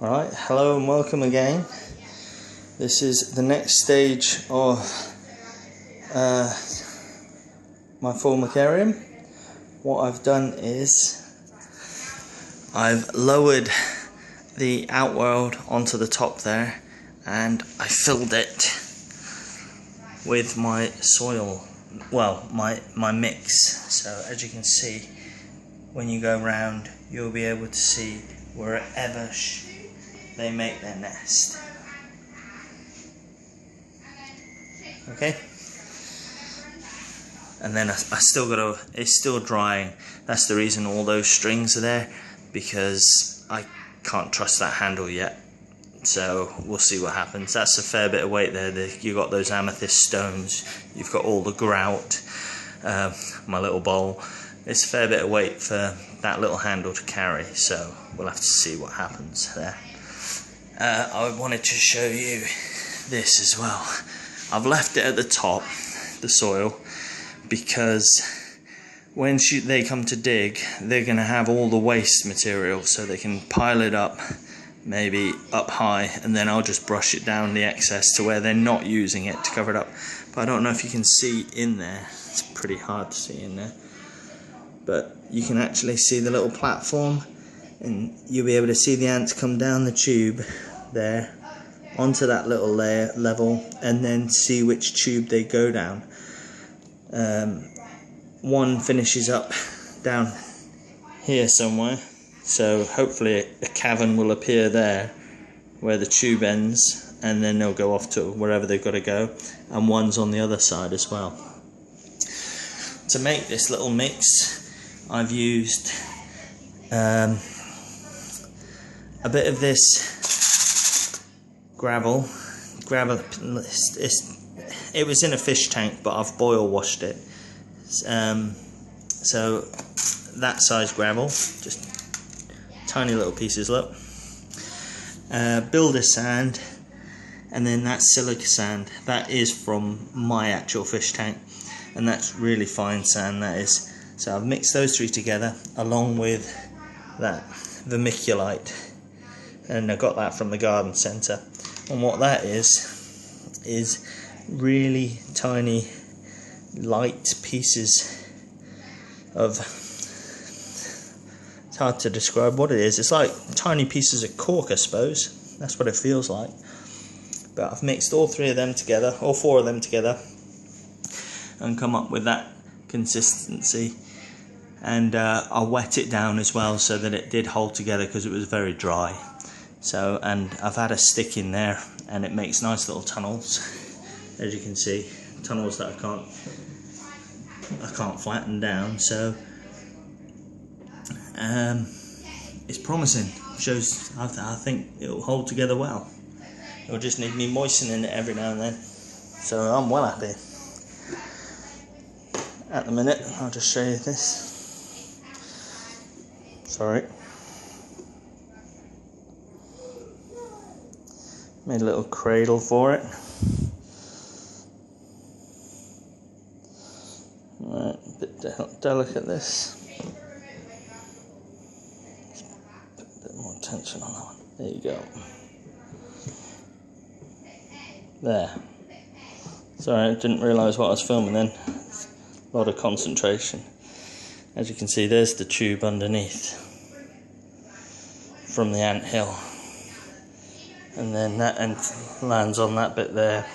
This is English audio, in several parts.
Alright, hello and welcome again. This is the next stage of my formicarium. What I've done is I've lowered the outworld onto the top there and I filled it with my soil, well, my mix. So as you can see, when you go round, you'll be able to see wherever they make their nest. Okay, and then I still gotta, it's still drying. That's the reason all those strings are there, because I can't trust that handle yet. So we'll see what happens. That's a fair bit of weight there. You've got those amethyst stones, you've got all the grout, my little bowl. It's a fair bit of weight for that little handle to carry, so we'll have to see what happens there. I wanted to show you this as well. I've left it at the top, the soil, because when they come to dig, they're going to have all the waste material, so they can pile it up, maybe up high, and then I'll just brush it down the excess to where they're not using it to cover it up. But I don't know if you can see in there. It's pretty hard to see in there, but you can actually see the little platform, and you'll be able to see the ants come down the tube there onto that little level, and then see which tube they go down. One finishes up down here somewhere, so hopefully a cavern will appear there where the tube ends, and then they'll go off to wherever they've got to go, and one's on the other side as well. To make this little mix, I've used a bit of this gravel. It was in a fish tank, but I've boil washed it. So that size gravel, just tiny little pieces, look. Builder sand, and then that silica sand. That is from my actual fish tank, and that's really fine sand, that is. So I've mixed those three together along with that vermiculite, and I got that from the garden centre. And what that is really tiny light pieces of, it's hard to describe what it is. It's like tiny pieces of cork, I suppose. That's what it feels like. But I've mixed all three of them together, all four of them together, and come up with that consistency. And I wet it down as well so that it did hold together, because it was very dry. So, and I've had a stick in there, and it makes nice little tunnels, as you can see, tunnels that I can't flatten down. So it's promising. Shows I think it'll hold together well. It'll just need me moistening it every now and then. So I'm well happy. At the minute, I'll just show you this. Sorry. Made a little cradle for it. Right, a bit delicate this. Put a bit more tension on that one. There you go. There. Sorry, I didn't realise what I was filming then. A lot of concentration. As you can see, there's the tube underneath from the ant hill. And then that end lands on that bit there,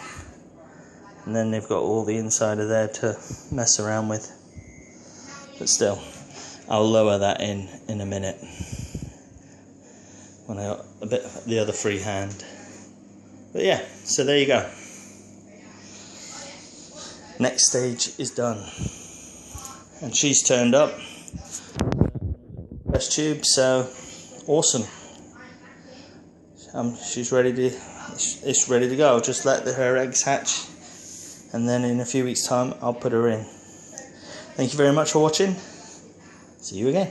and then they've got all the inside of there to mess around with. But still, I'll lower that in a minute when I got a bit of the other free hand. But yeah, so there you go. Next stage is done, and she's turned up. Fresh tube, so awesome. She's ready to. It's ready to go. I'll just let her eggs hatch, and then in a few weeks' time, I'll put her in. Thank you very much for watching. See you again.